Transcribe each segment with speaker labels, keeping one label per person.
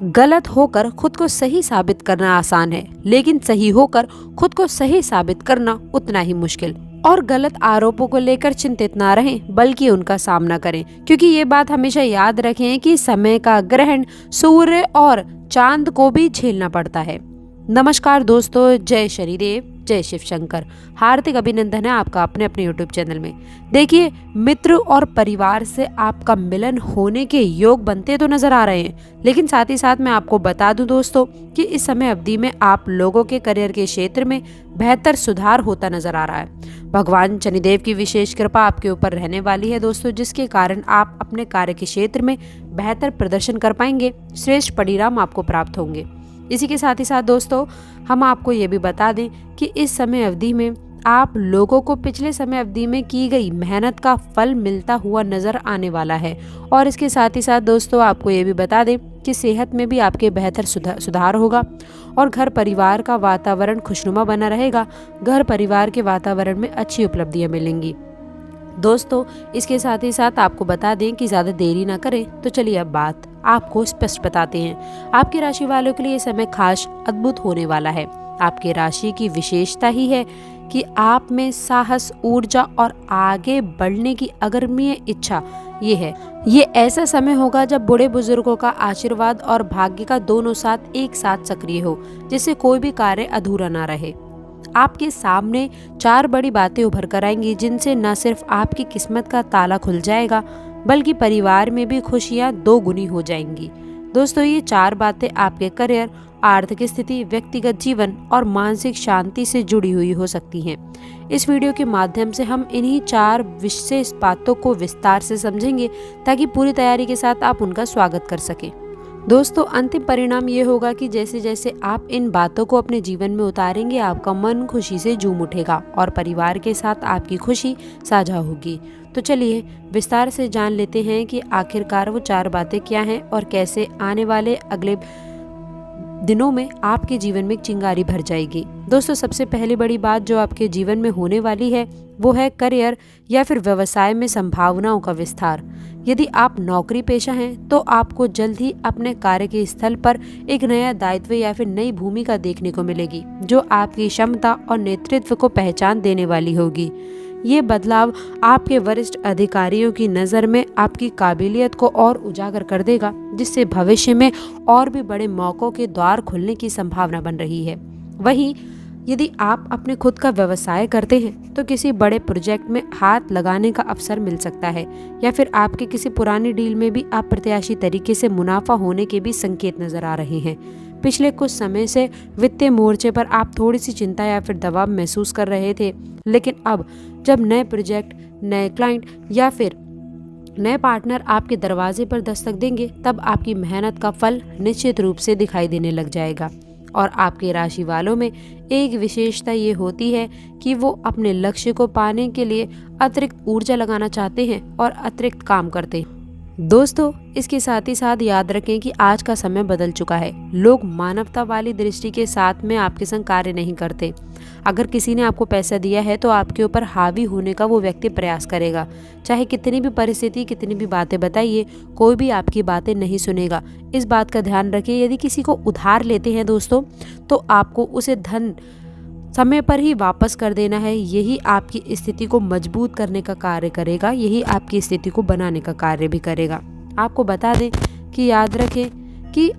Speaker 1: गलत होकर खुद को सही साबित करना आसान है, लेकिन सही होकर खुद को सही साबित करना उतना ही मुश्किल। और गलत आरोपों को लेकर चिंतित ना रहें, बल्कि उनका सामना करें, क्योंकि ये बात हमेशा याद रखें कि समय का ग्रहण सूर्य और चांद को भी झेलना पड़ता है। नमस्कार दोस्तों, जय शनिदेव, जय शिव शंकर। हार्दिक अभिनंदन है आपका अपने अपने यूट्यूब चैनल में। देखिए, मित्र और परिवार से आपका मिलन होने के योग बनते तो नजर आ रहे हैं, लेकिन साथ ही साथ मैं आपको बता दूं दोस्तों कि इस समय अवधि में आप लोगों के करियर के क्षेत्र में बेहतर सुधार होता नजर आ रहा है। भगवान शनिदेव की विशेष कृपा आपके ऊपर रहने वाली है दोस्तों, जिसके कारण आप अपने कार्य के क्षेत्र में बेहतर प्रदर्शन कर पाएंगे, श्रेष्ठ परिणाम आपको प्राप्त होंगे। इसी के साथ ही साथ दोस्तों हम आपको ये भी बता दें कि इस समय अवधि में आप लोगों को पिछले समय अवधि में की गई मेहनत का फल मिलता हुआ नजर आने वाला है। और इसके साथ ही साथ दोस्तों आपको ये भी बता दें कि सेहत में भी आपके बेहतर सुधार होगा और घर परिवार का वातावरण खुशनुमा बना रहेगा। घर परिवार के वातावरण में अच्छी उपलब्धियां मिलेंगी दोस्तों। इसके साथ ही साथ आपको बता दें कि ज़्यादा देरी ना करें, तो चलिए अब बात आपको स्पष्ट बताते हैं। आपकी राशि वालों के लिए समय खास अद्भुत होने वाला है। आपके राशि की विशेषता ही है कि आप में साहस, ऊर्जा और आगे बढ़ने की अगम्य इच्छा ये है। ये ऐसा समय होगा जब बूढ़े बुजुर्गों का आशीर्वाद और भाग्य का दोनों साथ एक साथ सक्रिय हो, जिससे कोई भी कार्य अधूरा ना रहे। आपके सामने 4 बड़ी बातें उभर कर आएंगी, जिनसे न सिर्फ आपकी किस्मत का ताला खुल जाएगा, बल्कि परिवार में भी खुशियां 2 गुनी हो जाएंगी। दोस्तों ये 4 बातें आपके करियर, आर्थिक स्थिति, व्यक्तिगत जीवन और मानसिक शांति से जुड़ी हुई हो सकती हैं। इस वीडियो के माध्यम से हम इन्हीं 4 विशेष बातों को विस्तार से समझेंगे, ताकि पूरी तैयारी के साथ आप उनका स्वागत कर सकें। दोस्तों अंतिम परिणाम ये होगा कि जैसे जैसे आप इन बातों को अपने जीवन में उतारेंगे, आपका मन खुशी से झूम उठेगा और परिवार के साथ आपकी खुशी साझा होगी। तो चलिए विस्तार से जान लेते हैं कि आखिरकार वो 4 बातें क्या हैं और कैसे आने वाले अगले दिनों में आपके जीवन में एक चिंगारी भर जाएगी। दोस्तों सबसे पहली बड़ी बात जो आपके जीवन में होने वाली है वो है करियर या फिर व्यवसाय में संभावनाओं का विस्तार। यदि आप नौकरी पेशा हैं तो आपको जल्द ही अपने कार्य के स्थल पर एक नया दायित्व या फिर नई भूमिका देखने को मिलेगी, जो आपकी क्षमता और नेतृत्व को पहचान देने वाली होगी। ये बदलाव आपके वरिष्ठ अधिकारियों की नज़र में आपकी काबिलियत को और उजागर कर देगा, जिससे भविष्य में और भी बड़े मौक़ों के द्वार खुलने की संभावना बन रही है। वहीं यदि आप अपने खुद का व्यवसाय करते हैं तो किसी बड़े प्रोजेक्ट में हाथ लगाने का अवसर मिल सकता है, या फिर आपके किसी पुरानी डील में भी अप्रत्याशित तरीके से मुनाफा होने के भी संकेत नजर आ रहे हैं। पिछले कुछ समय से वित्तीय मोर्चे पर आप थोड़ी सी चिंता या फिर दबाव महसूस कर रहे थे, लेकिन अब जब नए प्रोजेक्ट, नए क्लाइंट या फिर नए पार्टनर आपके दरवाजे पर दस्तक देंगे, तब आपकी मेहनत का फल निश्चित रूप से दिखाई देने लग जाएगा। और आपके राशि वालों में एक विशेषता ये होती है कि वो अपने लक्ष्य को पाने के लिए अतिरिक्त ऊर्जा लगाना चाहते हैं और अतिरिक्त काम करते हैं। दोस्तों इसके साथ ही साथ याद रखें कि आज का समय बदल चुका है। लोग मानवता वाली दृष्टि के साथ में आपके संग कार्य नहीं करते। अगर किसी ने आपको पैसा दिया है तो आपके ऊपर हावी होने का वो व्यक्ति प्रयास करेगा। चाहे कितनी भी परिस्थिति, कितनी भी बातें बताइए, कोई भी आपकी बातें नहीं सुनेगा। इस बात का ध्यान रखिए, यदि किसी को उधार लेते हैं दोस्तों तो आपको उसे धन समय पर ही वापस कर देना है। यही आपकी स्थिति को मजबूत करने का कार्य करेगा, यही आपकी स्थिति को बनाने का कार्य भी करेगा। आपको बता दें कि याद रखें कि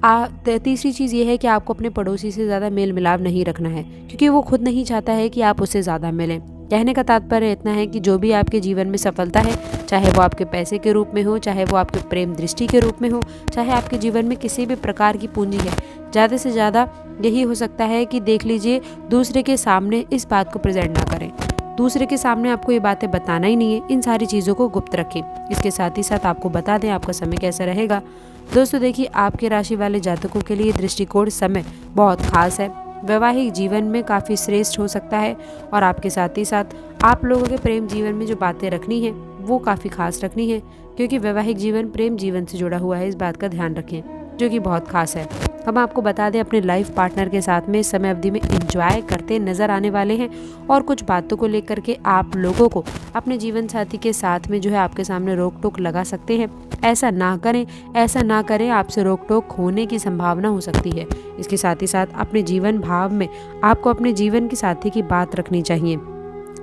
Speaker 1: तीसरी चीज़ ये है कि आपको अपने पड़ोसी से ज़्यादा मेल मिलाप नहीं रखना है, क्योंकि वो खुद नहीं चाहता है कि आप उससे ज़्यादा मिलें। कहने का तात्पर्य इतना है कि जो भी आपके जीवन में सफलता है, चाहे वो आपके पैसे के रूप में हो, चाहे वो आपके प्रेम दृष्टि के रूप में हो, चाहे आपके जीवन में किसी भी प्रकार की पूंजी है, ज़्यादा से ज़्यादा यही हो सकता है कि देख लीजिए दूसरे के सामने इस बात को प्रेजेंट ना करें। दूसरे के सामने आपको ये बातें बताना ही नहीं है, इन सारी चीज़ों को गुप्त रखें। इसके साथ ही साथ आपको बता दें आपका समय कैसा रहेगा। दोस्तों देखिए, आपके राशि वाले जातकों के लिए दृष्टिकोण समय बहुत खास है। वैवाहिक जीवन में काफ़ी श्रेष्ठ हो सकता है और आपके साथ ही साथ आप लोगों के प्रेम जीवन में जो बातें रखनी है वो काफ़ी खास रखनी है, क्योंकि वैवाहिक जीवन प्रेम जीवन से जुड़ा हुआ है। इस बात का ध्यान रखें, जो कि बहुत खास है। हम आपको बता दें अपने लाइफ पार्टनर के साथ में इस समय अवधि में एंजॉय करते नजर आने वाले हैं, और कुछ बातों को लेकर के आप लोगों को अपने जीवन साथी के साथ में जो है आपके सामने रोक टोक लगा सकते हैं। ऐसा ना करें, आपसे रोक टोक होने की संभावना हो सकती है। इसके साथ ही साथ अपने जीवन भाव में आपको अपने जीवन के साथी की बात रखनी चाहिए।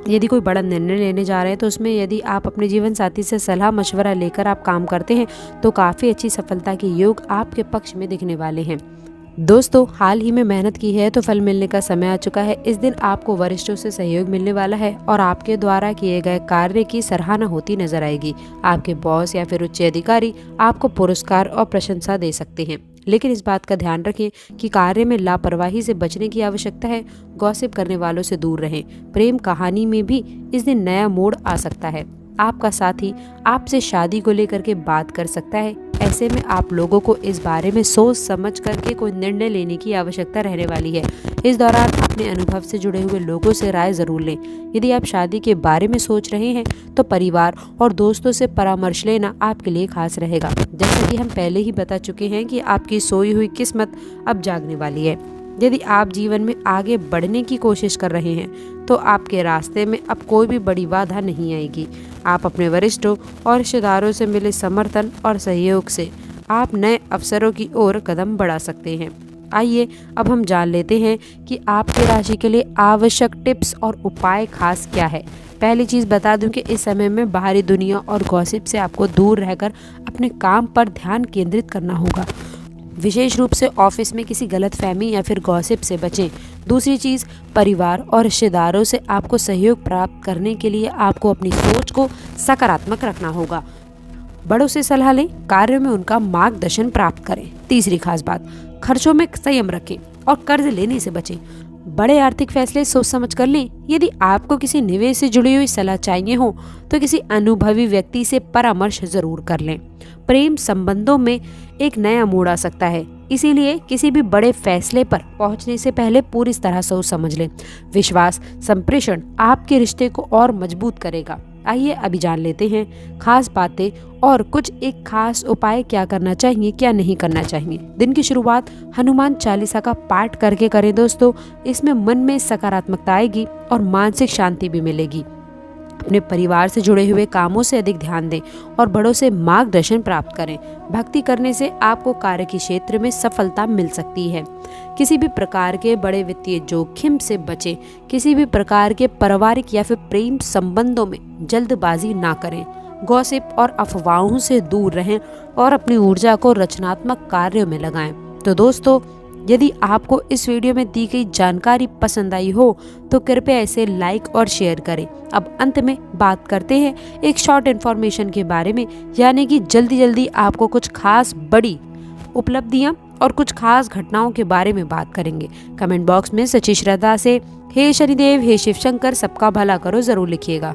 Speaker 1: यदि कोई बड़ा निर्णय लेने जा रहे हैं तो उसमें यदि आप अपने जीवन साथी से सलाह मशवरा लेकर आप काम करते हैं तो काफ़ी अच्छी सफलता के योग आपके पक्ष में दिखने वाले हैं। दोस्तों, हाल ही में मेहनत की है तो फल मिलने का समय आ चुका है। इस दिन आपको वरिष्ठों से सहयोग मिलने वाला है और आपके द्वारा किए गए कार्य की सराहना होती नजर आएगी। आपके बॉस या फिर उच्च अधिकारी आपको पुरस्कार और प्रशंसा दे सकते हैं, लेकिन इस बात का ध्यान रखें कि कार्य में लापरवाही से बचने की आवश्यकता है। गॉसिप करने वालों से दूर रहें। प्रेम कहानी में भी इस दिन नया मोड़ आ सकता है। आपका साथी आपसे शादी को लेकर के बात कर सकता है। ऐसे में आप लोगों को इस बारे में सोच समझ करके कोई निर्णय लेने की आवश्यकता रहने वाली है। इस दौरान अपने अनुभव से जुड़े हुए लोगों से राय जरूर लें। यदि आप शादी के बारे में सोच रहे हैं तो परिवार और दोस्तों से परामर्श लेना आपके लिए खास रहेगा। जैसा कि हम पहले ही बता चुके हैं कि आपकी सोई हुई किस्मत अब जागने वाली है। यदि आप जीवन में आगे बढ़ने की कोशिश कर रहे हैं तो आपके रास्ते में अब कोई भी बड़ी बाधा नहीं आएगी। आप अपने वरिष्ठों और रिश्तेदारों से मिले समर्थन और सहयोग से आप नए अवसरों की ओर कदम बढ़ा सकते हैं। आइए अब हम जान लेते हैं कि आपकी राशि के लिए आवश्यक टिप्स और उपाय खास क्या है। पहली चीज़ बता दूं कि इस समय में बाहरी दुनिया और गॉसिप से आपको दूर रहकर अपने काम पर ध्यान केंद्रित करना होगा। विशेष रूप से ऑफिस में किसी गलतफहमी या फिर गॉसिप से बचें। दूसरी चीज़, परिवार और रिश्तेदारों से आपको सहयोग प्राप्त करने के लिए आपको अपनी सोच को सकारात्मक रखना होगा। बड़ों से सलाह लें, कार्यों में उनका मार्गदर्शन प्राप्त करें। तीसरी खास बात, खर्चों में संयम रखें और कर्ज लेने से बचें। बड़े आर्थिक फैसले सोच समझ कर लें। यदि आपको किसी निवेश से जुड़ी हुई सलाह चाहिए हो तो किसी अनुभवी व्यक्ति से परामर्श जरूर कर लें। प्रेम संबंधों में एक नया मोड़ आ सकता है, इसीलिए किसी भी बड़े फैसले पर पहुंचने से पहले पूरी तरह सोच समझ लें। विश्वास संप्रेषण आपके रिश्ते को और मजबूत करेगा। आइए अभी जान लेते हैं खास बातें और कुछ एक खास उपाय क्या करना चाहिए, क्या नहीं करना चाहिए। दिन की शुरुआत हनुमान चालीसा का पाठ करके करें दोस्तों। इसमें मन में सकारात्मकता आएगी और मानसिक शांति भी मिलेगी। अपने परिवार से जुड़े हुए कामों से अधिक ध्यान दें और बड़ों से मार्गदर्शन प्राप्त करें। भक्ति करने से आपको कार्य के क्षेत्र में सफलता मिल सकती है। किसी भी प्रकार के बड़े वित्तीय जोखिम से बचें। किसी भी प्रकार के पारिवारिक या फिर प्रेम संबंधों में जल्दबाजी ना करें। गॉसिप और अफवाहों से दूर रहें और अपनी ऊर्जा को रचनात्मक कार्यों में लगाएं। तो दोस्तों, यदि आपको इस वीडियो में दी गई जानकारी पसंद आई हो तो कृपया इसे लाइक और शेयर करें। अब अंत में बात करते हैं एक शॉर्ट इन्फॉर्मेशन के बारे में, यानी कि जल्दी आपको कुछ खास बड़ी उपलब्धियां और कुछ खास घटनाओं के बारे में बात करेंगे। कमेंट बॉक्स में सच्ची श्रद्धा से हे शनिदेव, हे शिव शंकर, सबका भला करो जरूर लिखिएगा।